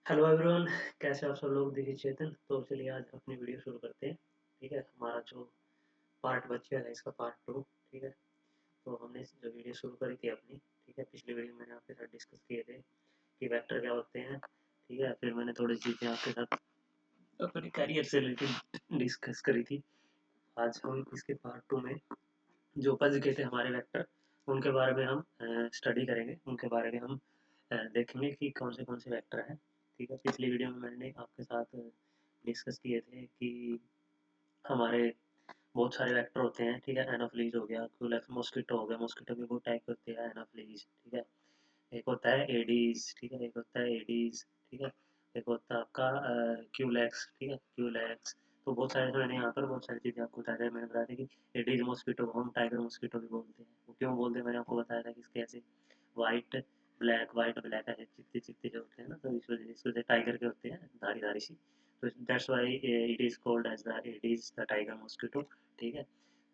Hello everyone, कैसे आप सब लोग। दिस इज चेतन। तो चलिए आज अपनी वीडियो शुरू करते हैं। ठीक है, हमारा जो पार्ट बच गया है इसका पार्ट 2। ठीक है, तो हमने जो वीडियो शुरू करी थी अपनी, ठीक है, पिछली वीडियो में मैंने आपके साथ डिस्कस किए थे कि वेक्टर क्या होते हैं। ठीक है, फिर मैंने थोड़ी चीज़ें आपके साथ अपने करियर से रिलेटेड डिस्कस करी थी। आज हम इसके पार्ट 2 में जो बच गए थे हमारे वेक्टर, उनके बारे में हम स्टडी करेंगे। उनके बारे में हम देखेंगे कि कौन से वेक्टर हैं। ठीक है, पिछली वीडियो में मैंने आपके साथ डिस्कस किए थे कि हमारे बहुत सारे वेक्टर होते हैं। ठीक है, एनाफ्लीज हो गया, क्यूलेक्स, मॉस्किटो हो गया। मॉस्किटो भी बहुत टाइप के होते हैं, एनाफ्लीज। ठीक है, एक होता है एडीज। ठीक है, एक होता है एडीज। ठीक है, एक होता है आपका क्यूलेक्स। ठीक है, क्यूलेक्स। तो बहुत सारे, मैंने यहाँ पर बहुत सारी चीज़ें आपको बताया था। मैंने बताया था कि एडीज मॉस्किटो को हम टाइगर मॉस्किटो भी बोलते हैं। वो क्यों बोलते हैं मैंने आपको बताया था कि इसके ऐसे वाइट ब्लैक ऐसे चित्ते चित्ते जो होते हैं ना, तो इस वजह से टाइगर के होते हैं, धारी धारी सी। तो that's why it is called as the it is the tiger mosquito. ठीक है,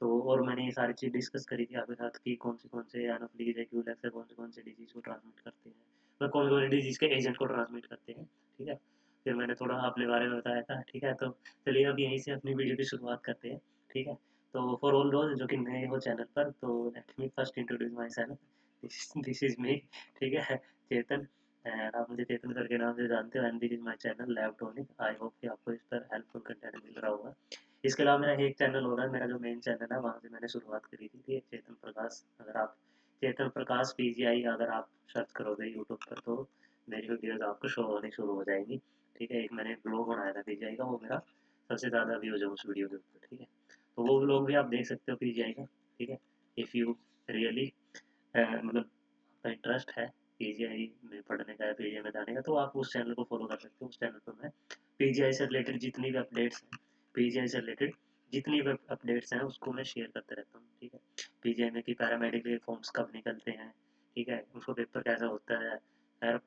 तो और मैंने ये सारी चीज़ डिस्कस करी थी आपके साथ कि कौन से एनाफ्लीज है, क्यूलेक्स है, कौन से डिजीज़ को ट्रांसमिट करते हैं, मतलब कौन से डिजीज़ के एजेंट को ट्रांसमिट करते हैं। ठीक है, फिर मैंने थोड़ा अपने बारे में बताया था। ठीक है, तो चलिए अब यहीं से अपनी वीडियो की शुरुआत करते हैं। ठीक है, तो फॉर ऑल दोज जो कि नए हो चैनल पर, तो let me first introduce my self. This is me. ठीक है, चेतन। एंड आप मुझे चेतन करके नाम से जानते हो, and this is my channel Labtonic. I hope कि आपको इस पर हेल्पफुल कंटेंट मिल रहा होगा। इसके अलावा मेरा एक चैनल और है, मेरा जो मेन चैनल है वहाँ से मैंने शुरुआत करी थी, चेतन प्रकाश। अगर आप चेतन प्रकाश पीजीआई अगर आप सर्च करोगे यूट्यूब पर, तो मेरी वीडियोज़ आपको शो होनी शुरू हो जाएंगी। ठीक है, एक मैंने ब्लॉग बनाया था पीजीआई का, वो मेरा सबसे ज़्यादा व्यूज़ है उस वीडियो के ऊपर। ठीक है, तो वो ब्लॉग भी आप देख सकते हो पीजीआई का। ठीक है, इफ़ यू रियली मतलब आपका इंटरेस्ट है पीजीआई में पढ़ने का या पीजीआई में जाने का, तो आप उस चैनल को फॉलो कर सकते हो। उस चैनल पर मैं पीजीआई से रिलेटेड जितनी भी अपडेट्स हैं, पीजीआई से रिलेटेड जितनी भी अपडेट्स हैं उसको मैं शेयर करते रहता हूँ। ठीक है, पीजीआई में कि पैरामेडिकल फॉर्म्स कब निकलते हैं। ठीक है, उसको पेपर कैसा होता है, हर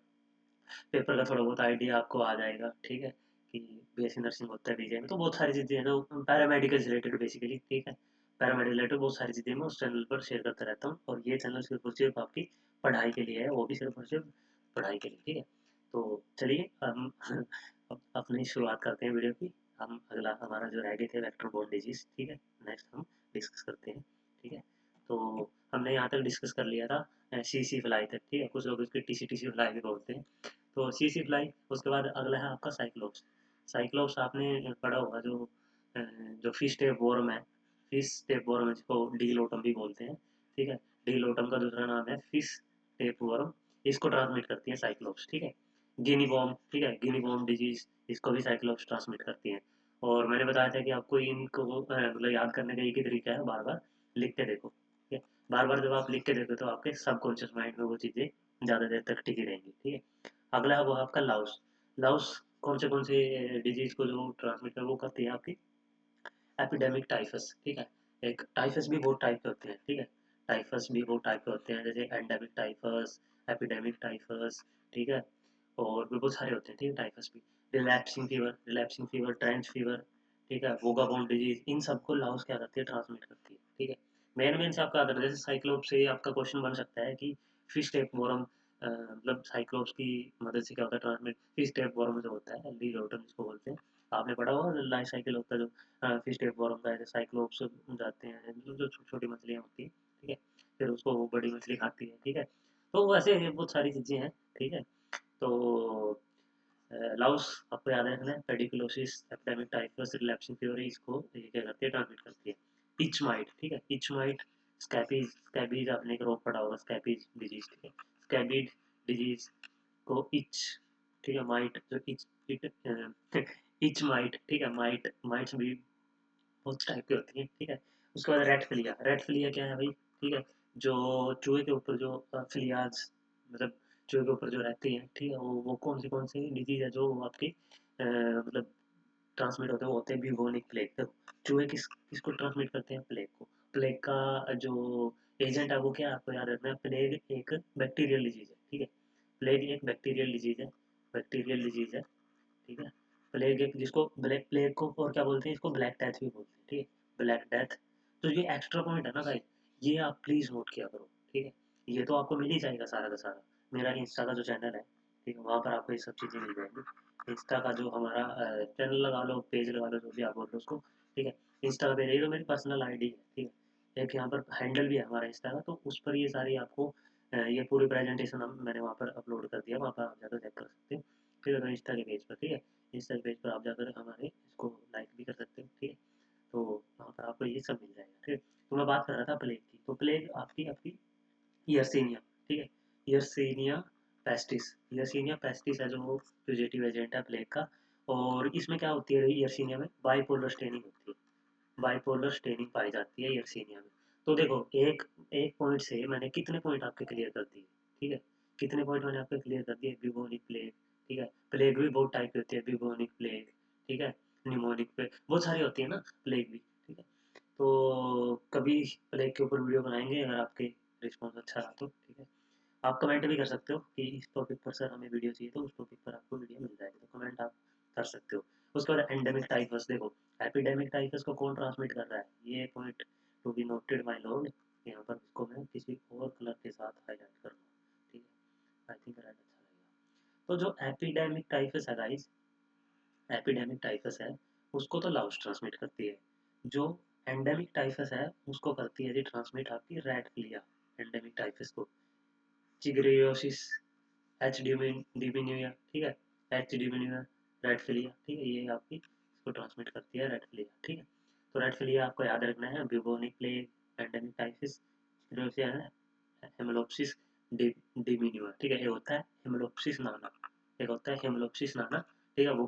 पेपर का थोड़ा बहुत आइडिया आपको आ जाएगा। ठीक है, कि बीएससी नर्सिंग होता है पीजीआई में, तो बहुत सारी चीज़ें हैं जो पैरामेडिकल से रिलेटेड बेसिकली। ठीक है, पैरामेडिकल रिलेटेड बहुत सारी चीज़ें मैं उस चैनल पर शेयर करता रहता हूँ, और ये चैनल सिर्फ और सिर्फ आपकी पढ़ाई के लिए है, वो भी सिर्फ और सिर्फ पढ़ाई के लिए। ठीक है, तो चलिए हम अब अपनी शुरुआत करते हैं वीडियो की। हम अगला हमारा जो रह गए थे वेक्टर बोर्न डिजीज। ठीक है, नेक्स्ट हम डिस्कस करते हैं। ठीक है, तो हमने यहाँ तक डिस्कस कर लिया था सी फ्लाई तक। ठीक है, कुछ लोग इसके टी सी फ्लाई भी बोलते हैं। तो सी फ्लाई, उसके बाद अगला है आपका साइक्लोप्स। साइक्लोप्स आपने पढ़ा होगा, जो फिश टेप वॉर्म है। फिश टेप वॉर्म जिसको डीलोटम भी बोलते हैं। ठीक है, डीलोटम का दूसरा नाम है फिश टेप वॉर्म। इसको ट्रांसमिट करती है साइक्लोप्स। ठीक है, गिनी वॉर्म। ठीक है, गिनी वॉर्म डिजीज, इसको भी साइक्लोप्स ट्रांसमिट करती है। और मैंने बताया था कि आपको इनको मतलब याद करने का एक ही तरीका है, बार बार लिखते देखो। ठीक है, बार बार जब आप लिख के देखो तो आपके सबकॉन्शियस माइंड में वो चीज़ें ज़्यादा देर तक टिकी रहेंगी। ठीक है, अगला है वो आपका लाउस। लाउस कौन से डिजीज को जो ट्रांसमिट कर वो करती है आपकी एपिडेमिक टाइफस। ठीक है, एक टाइफस भी बहुत टाइप के होते हैं। ठीक है, टाइफस भी बहुत टाइप के होते हैं, जैसे एंडेमिक टाइफस, एपिडेमिक टाइफस। ठीक है, और भी बहुत सारे होते हैं। ठीक है, टाइफस भी, रिलैप्सिंग फीवर, ट्रेंच फीवर। ठीक है, वोगाबॉन्ड डिजीज, इन सबको लाउस क्या करती है, ट्रांसमिट करती है। ठीक है, मेन से आपका अदर, जैसे साइक्लोप से आपका क्वेश्चन बन सकता है कि फिश टेप वॉर्म मतलब साइक्लोप्स की मदद से क्या होता है ट्रांसमिट। फिश टेप वॉर्म जो होता है, लीलोटम जिसको बोलते हैं, आपने पढ़ा होगा लाइफ साइकिल होता है जो फिश टेप वॉर्म का, ऐसे साइक्लोप्स जाते हैं जो छोटी छोटी मछलियाँ होती हैं। ठीक है, फिर उसको वो बड़ी मछली खाती है। ठीक है, तो वैसे बहुत सारी चीज़ें हैं। ठीक है, तो लाउस आपको याद रखना है, पेडिकुलोसिस, एपिडेमिक टाइफस, रिलैप्सिंग फीवर, इसको ये क्या करती है, ट्रांसमिट करती है। Etch might. ठीक है, इच माइट, स्कैबीज, स्कैबीज आपने एक रोग पढ़ा होगा, स्कैबीज डिजीज। ठीक है, स्कैबीड डिजीज को इच। ठीक है, माइट जो इच, इच माइट। ठीक है, माइट्स भी बहुत टाइप की होती हैं। ठीक है, उसके बाद रेड फिलिया क्या है भाई। ठीक है, जो चूहे के ऊपर जो फिलियाज, मतलब चूहे के ऊपर जो रहती हैं। ठीक है, वो कौन सी डिजीज है जो आपकी मतलब ट्रांसमिट होते हैं, वो होते हैं ब्यूबोनिक प्लेग। तो चूहे किसको ट्रांसमिट करते हैं, प्लेग को। प्लेग का जो एजेंट है वो क्या है, आपको याद रखना है, प्लेग एक बैक्टीरियल डिजीज है। ठीक है, प्लेग एक बैक्टीरियल डिजीज है, बैक्टीरियल डिजीज है। ठीक है, प्लेग एक, जिसको ब्लैक प्लेग को और क्या बोलते हैं, इसको ब्लैक डेथ भी बोलते हैं। ठीक है, ब्लैक डेथ। तो ये एक्स्ट्रा पॉइंट है ना गाइस, ये आप प्लीज नोट किया करो। ठीक है, ये तो आपको मिल ही जाएगा सारा का सारा, मेरा इंस्टा का जो चैनल है। ठीक है, वहाँ पर आपको ये सब चीज़ें मिल जाएंगी। इंस्टा का जो हमारा चैनल लगा लो, पेज लगा लो, जो भी आप बोल लो उसको, ठीक है। इंस्टा का पेज है, ये तो मेरी पर्सनल आईडी है, ठीक है। एक यहाँ पर हैंडल भी है हमारा इंस्टा का, तो उस पर ये सारी आपको ये पूरी प्रेजेंटेशन मैंने वहाँ पर अपलोड कर दिया, वहाँ पर आप जाकर चेक कर सकते हो। फिर अगर इंस्टा के पेज पर, ठीक है, इंस्टा के पेज पर आप जाकर हमारे इसको लाइक भी कर सकते हो, ठीक है। तो वहाँ पर आपको ये सब मिल जाएगा, ठीक है। तो मैं बात कर रहा था प्लेग की, तो प्लेग आपकी आपकी यर्सीनिया, ठीक है, यर्सीनिया पेस्टिस, यर्सीनिया पेस्टिस है जो फ्यूजिटिव एजेंट है प्लेग का। और इसमें क्या होती है यर्सीनिया में, बाइपोलर स्टेनिंग होती है, बाइपोलर स्टेनिंग पाई जाती है यर्सीनिया में। तो देखो एक एक पॉइंट से मैंने कितने पॉइंट आपके क्लियर कर दिए, ठीक है, कितने पॉइंट मैंने आपके क्लियर कर दिए। ब्यूबोनिक प्लेग, ठीक है, प्लेग भी बहुत टाइप की होती है, ब्यूबोनिक प्लेग, ठीक है, निमोनिक प्लेग, बहुत सारी होती है ना प्लेग भी, ठीक है। तो कभी प्लेग के ऊपर वीडियो बनाएंगे अगर आपके रिस्पॉन्स अच्छा रहा तो, ठीक है। आप कमेंट भी कर सकते हो कि इस टॉपिक पर सर हमें वीडियो चाहिए, तो उस टॉपिक पर आपको वीडियो मिल जाएगी, तो कमेंट आप कर सकते हो। उसके बाद एंडेमिक टाइफस, देखो एपिडेमिक टाइफस को कौन ट्रांसमिट कर रहा है, ये point to be noted my Lord. यहाँ पर इसको मैं किसी और कलर के साथ हाईलाइट करूँगा, ठीक है, आई थिंक रेड अच्छा लगेगा। तो जो एपिडेमिक टाइफस है गाइस, एपिडेमिक टाइफस है, उसको तो लाउस ट्रांसमिट करती है। जो एंडेमिक टाइफस है उसको करती है जी ट्रांसमिट आपकी रेड फ्लिया, एंडेमिक टाइफस को चिगरियोसिस, एच डिमिनिया, ठीक है, एच डिमिनिया, रेड फिलिया, ठीक है, ये आपकी इसको ट्रांसमिट करती है रेड फिलिया, ठीक है। तो रेड फिलिया आपको याद रखना है, ब्यूबोनिक प्लेग, एंडेमिक टाइफस, हेमोलॉप्सिस डिमिनिया, ठीक है, ये होता है हेमोलॉप्सिस नाना, एक होता है हेमोलॉप्सिस नाना, ठीक है, वो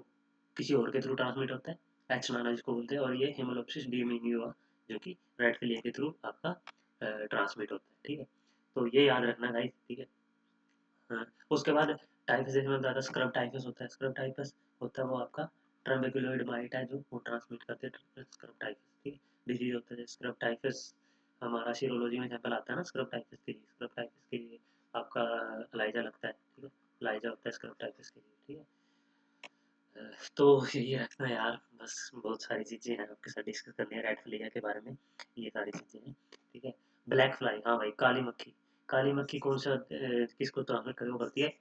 किसी और के थ्रू ट्रांसमिट होता है, एच नाना जिसको बोलते हैं, और ये हेमोलॉप्सिस डिमिनिया जो कि रेड फिलिया के थ्रू आपका ट्रांसमिट होता है, ठीक है। तो ये याद रखना गाइस, ठीक है। हाँ, उसके बाद टाइफस जैसे मैं बताया स्क्रब टाइफस होता है, स्क्रब टाइफस होता है वो आपका ट्रम्बेकुलोइड माइट है जो वो ट्रांसमिट करते हैं स्क्रब टाइफस, ठीक डिजीज होता है स्क्रब टाइफस। हमारा सीरोलॉजी में सैंपल आता है ना स्क्रब टाइफस के लिए, स्क्रब टाइफस के लिए आपका एलाइजा लगता है, ठीक है, एलाइजा होता है स्क्रब टाइफस के लिए, ठीक है। तो यही रखना यार, बस बहुत सारी चीज़ें हैं आपके साथ डिस्कस करनी है रेड फ्लेयर के बारे में, ये सारी चीज़ें हैं, ठीक है। ब्लैक फ्लाई, हाँ भाई, काली मक्खी, काली मक्खी कौन सा किसको ट्रांसमिट करती है,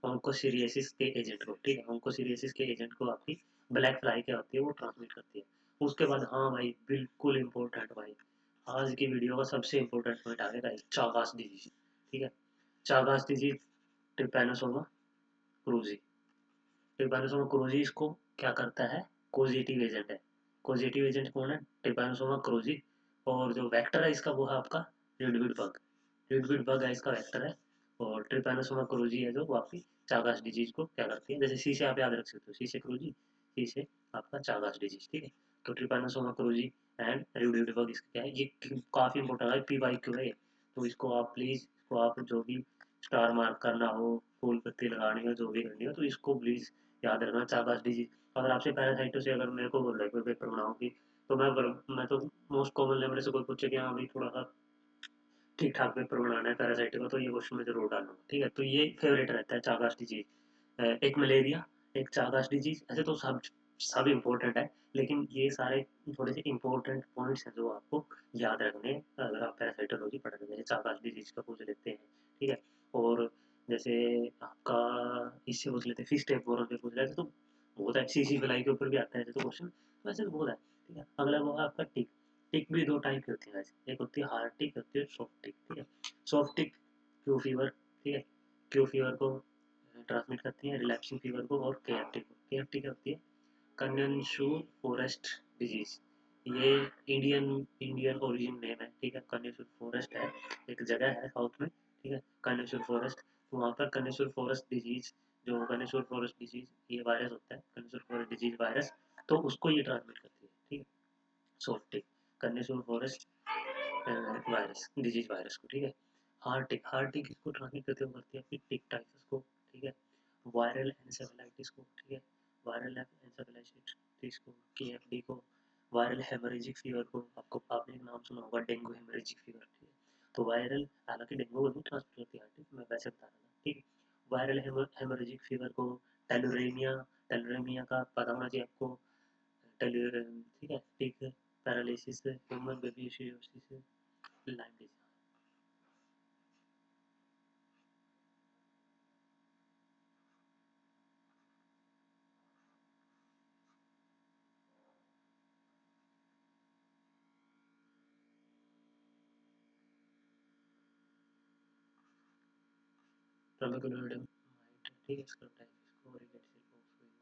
ऑन्कोसिरियोसिस के एजेंट को, ठीक है, ऑन्कोसिरियोसिस के एजेंट को आपकी ब्लैक फ्लाई क्या होती है वो ट्रांसमिट करती है। उसके बाद हाँ भाई बिल्कुल इम्पोर्टेंट भाई, आज की वीडियो का सबसे इम्पोर्टेंट पॉइंट आ गया चागास डिजीज, ठीक है, Chagas disease, Trypanosoma cruzi, Trypanosoma cruzi इसको क्या करता है, कोजिटिव एजेंट है। कोजिटिव एजेंट कौन है, ट्रिपैनोसोमा क्रूजी। और जो वेक्टर है इसका वो है आपका रिडविड बग, रिडविड बग है इसका वेक्टर है। और ट्रिपैनोसोमा क्रूजी है जो वो आपकी चागास डिजीज को क्या करती है, जैसे सी से आप याद रख सकते हो, सी से क्रूजी, सी से आपका चागास डिजीज, ठीक है। तो ट्रिपैनोसोमा क्रूजी एंड रिडविड बग इसका क्या है, ये काफी इंपॉर्टेंट है, पी वाई क्यू है। तो इसको आप प्लीज, इसको आप जो भी स्टार मार्क करना हो, फूल पत्ती लगानी हो, जो भी करनी हो, तो इसको प्लीज याद रखना चागास डिजीज। अगर आपसे पैरासाइटो से अगर मेरे को बोल रहा है कोई पेपर बनाओगी, तो मैं तो मोस्ट कॉमन मेरे से कोई पूछे कि हाँ भाई थोड़ा सा ठीक ठाक पेपर बनाना है पैरासाइट का, तो ये क्वेश्चन में जरूर डालूंगा, ठीक है। तो ये फेवरेट रहता है चागास डिजीज, एक मलेरिया, एक चागास डिजीज, ऐसे तो सब सब इम्पोर्टेंट है, लेकिन ये सारे थोड़े से इम्पोर्टेंट पॉइंट्स हैं जो आपको याद रखने हैं अगर आप पैरासाइटोलॉजी पढ़ रहे हैं। चागास डिजीज का पूछ लेते हैं, ठीक है। और जैसे आपका इससे पूछ लेते हैं फिश टेपवर्म पे पूछ लेते, तो बहुत है, सीसी फ्लाई के ऊपर भी आता है ऐसे तो क्वेश्चन, वैसे तो बहुत है, ठीक है। अगला वो है आपका टिक, टिक भी दो टाइप की होती है वैसे, एक होती है हार्ड टिक, होती है सॉफ्ट टिक, ठीक है। सॉफ्ट टिक क्यू फीवर, ठीक है, क्यू फीवर को ट्रांसमिट करती है, रिलैप्सिंग फीवर को, और केएफटी को, केएफटी क्या होती है, कन्यनशू फॉरेस्ट डिजीज, ये इंडियन इंडियन ओरिजिन नेम है, ठीक है, कन्यशूर फॉरेस्ट है, एक जगह है साउथ में, ठीक है, कन्यशूर फॉरेस्ट, तो वहाँ पर कन्यशूर फॉरेस्ट डिजीज, जो कन्यशूर फॉरेस्ट डिजीज ये वायरस होता है, कन्यशूर फॉरेस्ट डिजीज वायरस, तो उसको ये ट्रांसमिट करती है, ठीक है, सॉफ्ट टिक, कन्यशूर फॉरेस्ट वायरस, डिजीज वायरस को, ठीक है। हार्टिक, हार्टिक इसको ट्रांसमिट करते हुए करती है आपकी टिक टाइफस को, ठीक है, वायरल एंसेफेलाइटिस को, ठीक है, वायरल एंसेफेलाइटिस को, केएफडी को, वायरल हेमोरेजिक फीवर को, आपको आपने एक नाम सुना होगा डेंगू हेमोरेजिक फीवर, ठीक है। तो वायरल, हालांकि डेंगू को नहीं ट्रांसमिट करती हार्टिक, मैं वैसे बता रहा था, ठीक है। वायरल हेमोरेजिक फीवर को, टेलोरेमिया, टेलोरेमिया का पता होना चाहिए आपको, ठीक है, ठीक है, paralysis, human baby Lyme disease, ट्रामेकुलोइडम माइट, ठीक है, इसका टाइप इसको और इनको ट्राई करते हैं।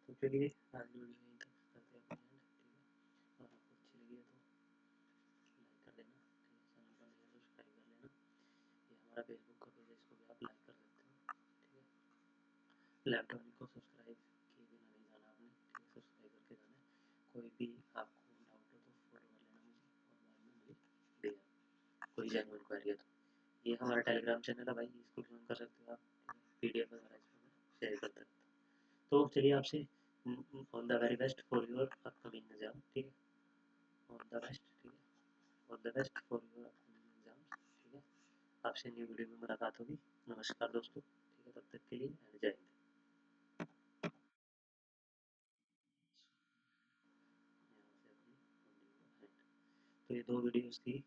तो चलिए आज वीडियो यहीं तक करते हैं अपने एंड, ठीक है। और आपको अच्छी लगी है तो लाइक कर देना, ठीक है, चैनल पर नया तो सब्सक्राइब कर लेना। ये हमारा फेसबुक का पेज है, इसको भी आप लाइक कर सकते हो, ठीक है। लैपटॉप को सब्सक्राइब किए बिना नहीं जाना आपने, ठीक है, सब्सक्राइब करके जाना है। कोई भी आपको डाउट हो तो फॉलो कर लेना मुझे, और बाद में मुझे देना कोई जेन्युइन क्वेरी है तो। ये हमारा टेलीग्राम चैनल है भाई, इसको ज्वाइन कर सकते हो आप, PDF वगैरह इसमें मैं शेयर करता रहता हूँ। तो चलिए आपसे all the very best for your upcoming exam, ठीक है, ऑल द बेस्ट, ठीक है, all the best for your upcoming exams, ठीक है। आपसे न्यू वीडियो में मुलाकात होगी। नमस्कार दोस्तों, ठीक है, तब तक के लिए एंड जय हिंद। यहाँ से अपनी तो ये 2 वीडियोस थी